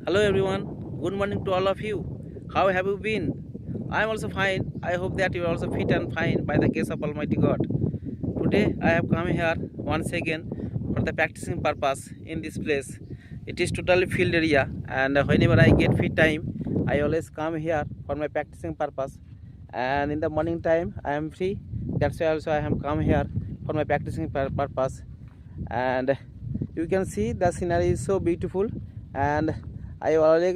Hello everyone, good morning to all of you. How have you been? I am also fine. I hope that you are also fit and fine by the grace of Almighty God. Today I have come here once again for the practicing purpose in this place. It is totally field area, and whenever I get free time, I always come here for my practicing purpose. And in the morning time I am free. That's why also I have come here for my practicing purpose. And you can see the scenery is so beautiful, and I always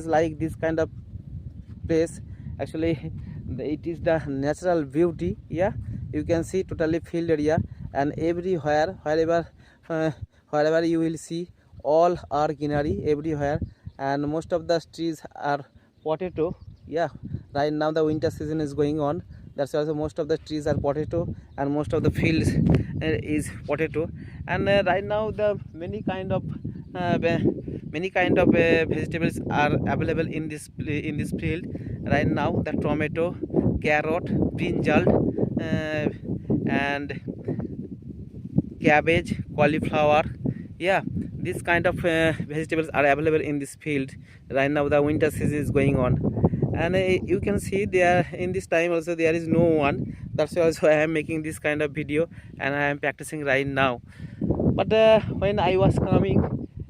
like this kind of place. Actually, it is the natural beauty. Yeah, you can see totally field area, and everywhere, uh, wherever you will see, all are greenery everywhere, and most of the trees are potato. Yeah, right now the winter season is going on. That's also most of the trees are potato, and most of the fields is potato. And right now the many kind of vegetables are available in this field. Right now the tomato, carrot, brinjal, and cabbage, cauliflower. Yeah, this kind of vegetables are available in this field. Right now the winter season is going on, and you can see there in this time also there is no one. That's why also I am making this kind of video, and I am practicing right now. But when I was coming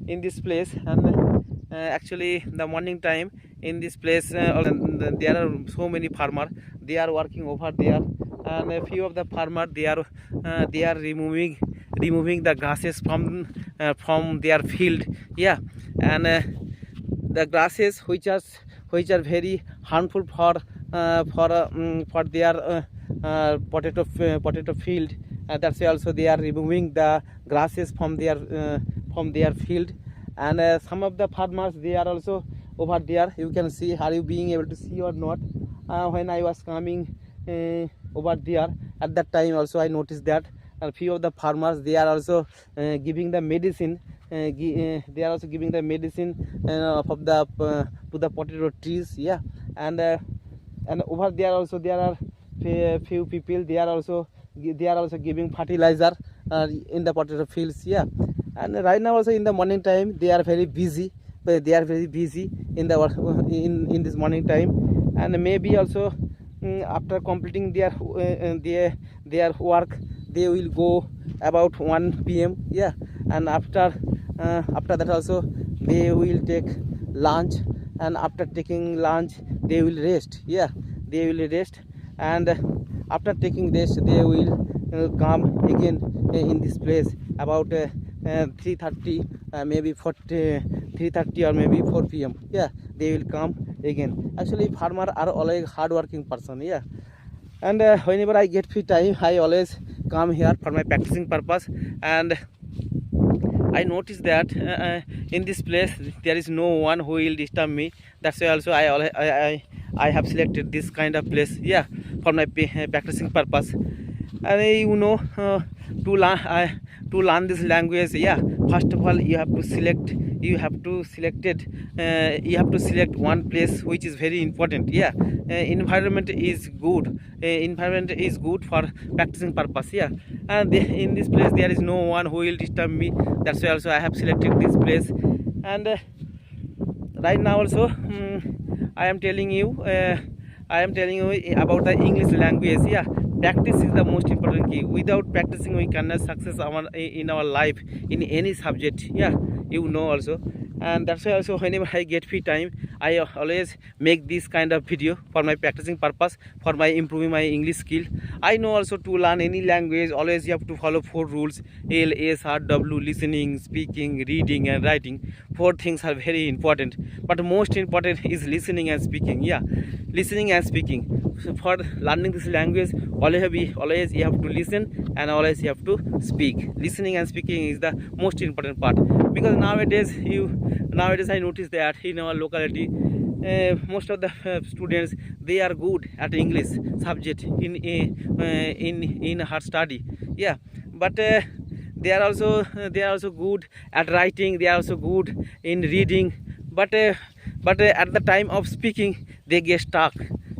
in this place, and actually the morning time in this place, there are so many farmers. They are working over there, and a few of the farmers they are removing the grasses from their field. Yeah, and the grasses which are very harmful for their potato field. That's why also they are removing the grasses from their field. And some of the farmers, they are also over there. You can see, are you being able to see or not? When I was coming over there, at that time also I noticed that a few of the farmers, they are also giving the medicine. They are also giving the medicine of the to the potato trees. Yeah, and over there also there are few people. They are also giving fertilizer in the potato fields. Yeah, and right now also in the morning time they are very busy. They are very busy in the in this morning time, and maybe also after completing their work, they will go about 1 p.m. Yeah, and after that also they will take lunch, and after taking lunch they will rest. Yeah, they will rest, and after taking rest they will come again in this place about 3:30, maybe 3:30 or maybe 4 p.m. Yeah, they will come again. Actually farmer are always hard working person. Yeah, and whenever I get free time, I always come here for my practicing purpose. And I noticed that in this place there is no one who will disturb me. That's why also I have selected this kind of place. Yeah, for my practicing purpose. And to learn this language, yeah, first of all you have to select one place which is very important. Yeah, environment is good for practicing purpose. Yeah, and in this place there is no one who will disturb me. That's why also I have selected this place. And right now also I am telling you about the English language. Yeah, practice is the most important key. Without practicing we cannot success in our life in any subject. Yeah, also. And that's why also whenever I get free time, I always make this kind of video for my practicing purpose, for my improving my English skill. I know also to learn any language always you have to follow 4 rules: L, S, R, W: listening, speaking, reading and writing. 4 things are very important, but most important is listening and speaking. Yeah, listening and speaking. So for learning this language, always you have to listen, and always you have to speak. Listening and speaking is the most important part, because nowadays I notice that in our locality most of the students, they are good at English subject in her study. Yeah, but they are also good at writing. They are also good in reading, but at the time of speaking they get stuck.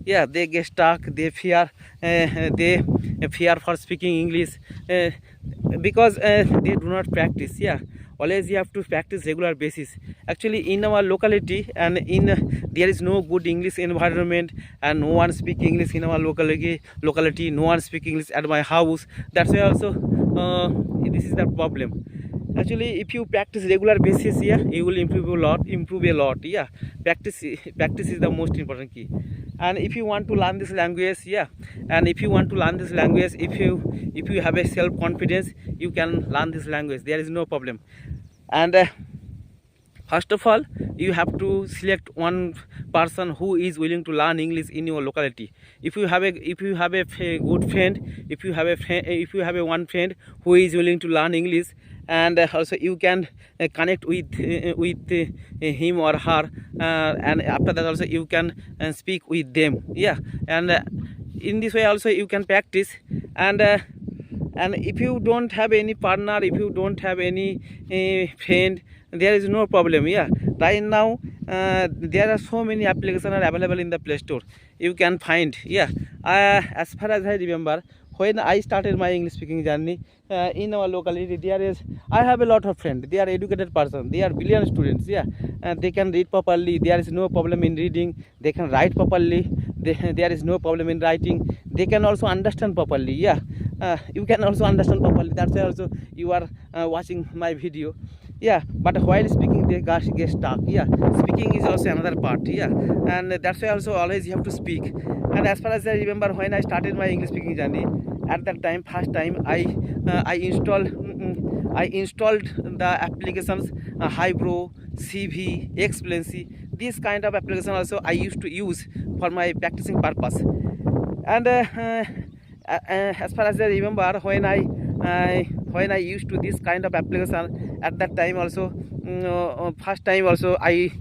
Yeah, they get stuck. They fear for speaking English because they do not practice. Yeah, always you have to practice regular basis. Actually in our locality and there is no good English environment, and no one speak English in our locality, no one speak English at my house. That's why also this is the problem. Actually if you practice regular basis, yeah, you will improve a lot. Yeah, practice is the most important key. And if you want to learn this language, yeah, and if you want to learn this language, if you have a self confidence, you can learn this language. There is no problem. And first of all, you have to select one person who is willing to learn English in your locality. If you have a good friend, if you have a one friend who is willing to learn English, and also you can connect with him or her, and after that also you can speak with them. Yeah, and in this way also you can practice. And if you don't have any partner, if you don't have any friend, there is no problem. Yeah, right now there are so many applications are available in the Play Store, you can find. Yeah, as far as I remember, when I started my English speaking journey in our locality, I have a lot of friends. They are educated person, they are brilliant students. Yeah, they can read properly, there is no problem in reading. They can write properly, there is no problem in writing. They can also understand properly. Yeah, you can also understand properly. That's why also you are watching my video. Yeah, but while speaking they get stuck. Yeah, speaking is also another part. Yeah, and that's why also always you have to speak. And as far as I remember, when I started my English speaking journey, at that time, first time I installed the applications Highbrow, CV, Excellency. This kind of application also I used to use for my practicing purpose. And as far as I remember, when I used to this kind of application, at that time also first time also I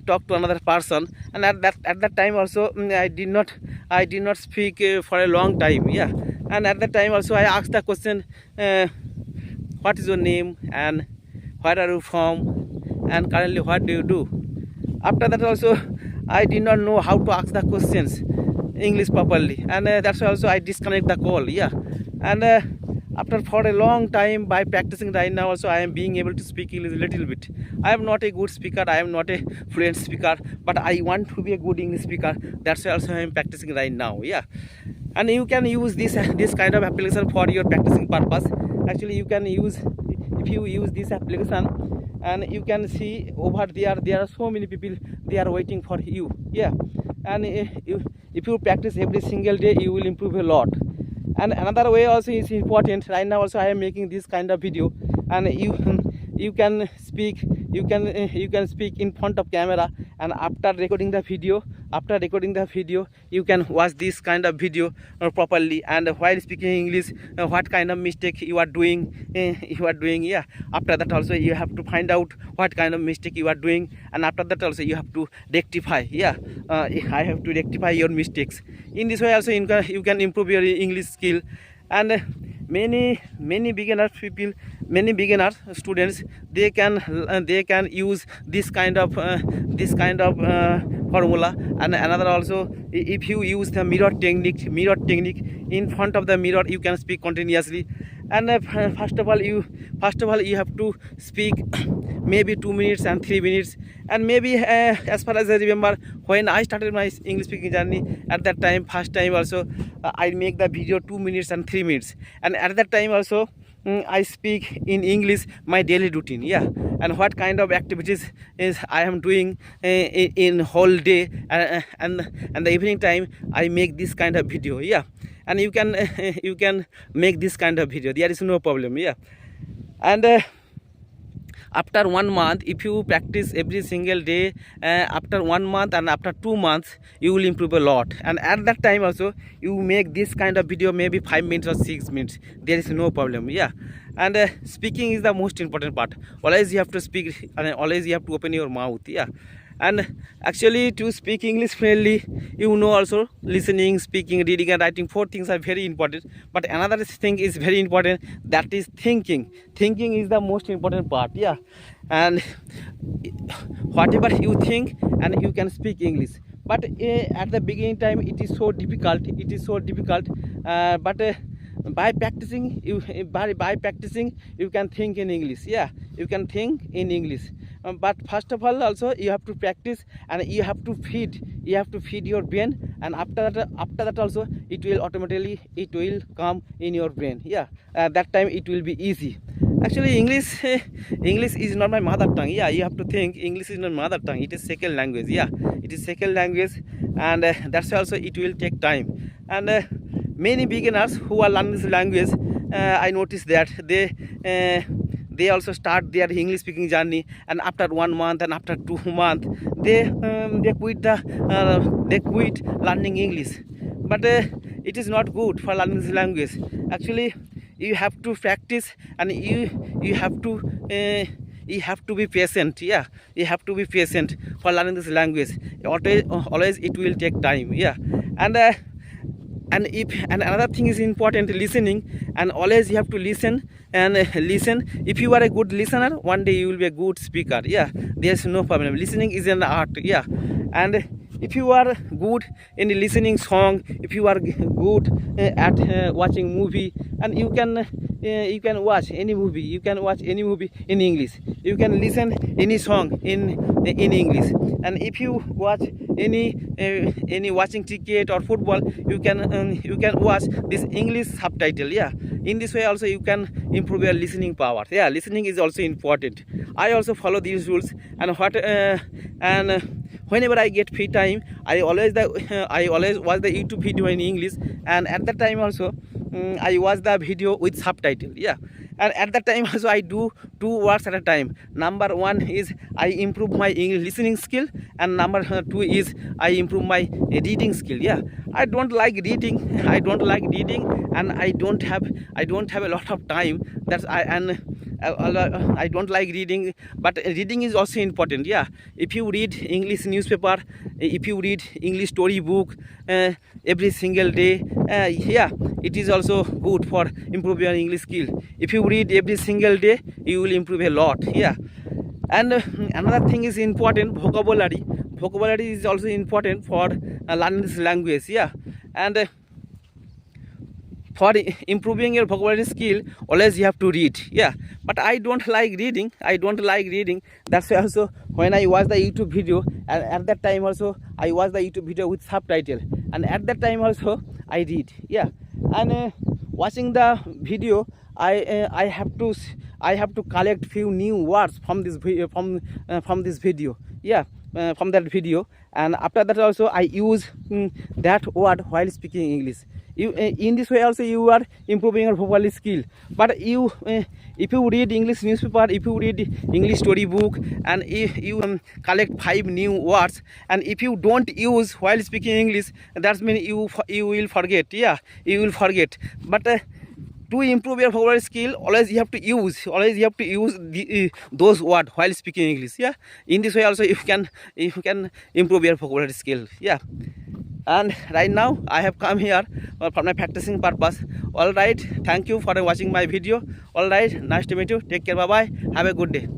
talked to another person, and at that time also I did not speak for a long time. Yeah, and at that time also I asked the question, what is your name and where are you from and currently what do you do. After that also I did not know how to ask the questions English properly, and that's why also I disconnect the call. Yeah, and after for a long time by practicing right now also I am being able to speak English a little bit. I am not a good speaker, I am not a fluent speaker, but I want to be a good English speaker. That's why also I am practicing right now. Yeah, and you can use this kind of application for your practicing purpose. Actually you can use, if you use this application, and you can see over there are so many people, they are waiting for you. Yeah, and if you practice every single day, you will improve a lot. And another way also is important. Right now also I am making this kind of video, and you can speak in front of camera, and after recording the video you can watch this kind of video properly, and while speaking English what kind of mistake you are doing. Yeah, after that also you have to find out what kind of mistake you are doing, and after that also you have to rectify. Yeah, I have to rectify your mistakes. In this way also you can improve your English skill. And many beginner students, they can use this kind of formula. And another also, if you use the mirror technique in front of the mirror, you can speak continuously. And first of all you have to speak maybe 2 minutes and 3 minutes. And maybe as far as I remember, when I started my English speaking journey, at that time, first time also I make the video 2 minutes and 3 minutes. And at that time also I speak in English my daily routine. Yeah, and what kind of activities is I am doing in whole day, and the evening time I make this kind of video. Yeah, and you can make this kind of video, there is no problem. Yeah, and after 1 month, if you practice every single day, after 1 month and after 2 months, you will improve a lot. And at that time also you make this kind of video maybe 5 minutes or 6 minutes, there is no problem. Yeah, and speaking is the most important part. Always you have to speak, and always you have to open your mouth. Yeah, and actually to speak English fluently, also listening, speaking, reading and writing, 4 things are very important. But another thing is very important, that is thinking is the most important part. Yeah, and whatever you think, and you can speak English. But at the beginning time it is so difficult, but by practicing by practicing you can think in English. Yeah, you can think in English. But first of all also you have to practice, and you have to feed your brain, and after that also it will automatically come in your brain. Yeah, that time it will be easy. Actually English is not my mother tongue. Yeah, you have to think English is not mother tongue, it is second language. Yeah, it is second language, and that's also it will take time. And many beginners who are learning this language, I noticed that they also start their English speaking journey, and after 1 month and after 2 months they quit learning English. But it is not good for learning this language. Actually you have to practice, and you have to be patient. Yeah, you have to be patient for learning this language. Always it will take time. Yeah, and another thing is important, listening. And always you have to listen and listen. If you are a good listener, one day you will be a good speaker. Yeah, there's no problem. Listening is an art. Yeah, and if you are good in listening song, if you are good at watching movie, and you can watch any movie, you can watch any movie in English, you can listen any song in English. And if you watch any watching ticket or football, you can watch this English subtitle. Yeah, in this way also you can improve your listening power. Yeah, listening is also important. I also follow these rules, and whenever I get free time, I always watch the YouTube video in English, and at that time also I watch the video with subtitle. Yeah, and at that time also I do 2 works at a time. Number 1 is I improve my English listening skill, and number 2 is I improve my reading skill. Yeah, I don't like reading, and I don't have a lot of time. I don't like reading, but reading is also important. Yeah, if you read English newspaper, if you read English story book every single day, yeah, it is also good for improve your English skill. If you read every single day, you will improve a lot. Yeah, and another thing is important, vocabulary. Vocabulary is also important for learning this language. Yeah, and for improving your vocabulary skill, always you have to read. Yeah, but I don't like reading. That's why also when I watch the YouTube video, and at that time also I watch the YouTube video with subtitle, and at that time also I read. Yeah, and watching the video, I have to collect few new words from this video. Yeah, from that video, and after that also I use that word while speaking English. In this way also you are improving your vocabulary skill. But if you read English newspaper, if you read English story book, and if you collect 5 new words, and if you don't use while speaking English, that means you will forget. Yeah, you will forget. But to improve your vocabulary skill, always you have to use those words while speaking English. Yeah, in this way also you can improve your vocabulary skill. Yeah, and right now I have come here for my practicing purpose. All right, thank you for watching my video. All right, nice to meet you. Take care. Bye bye. Have a good day.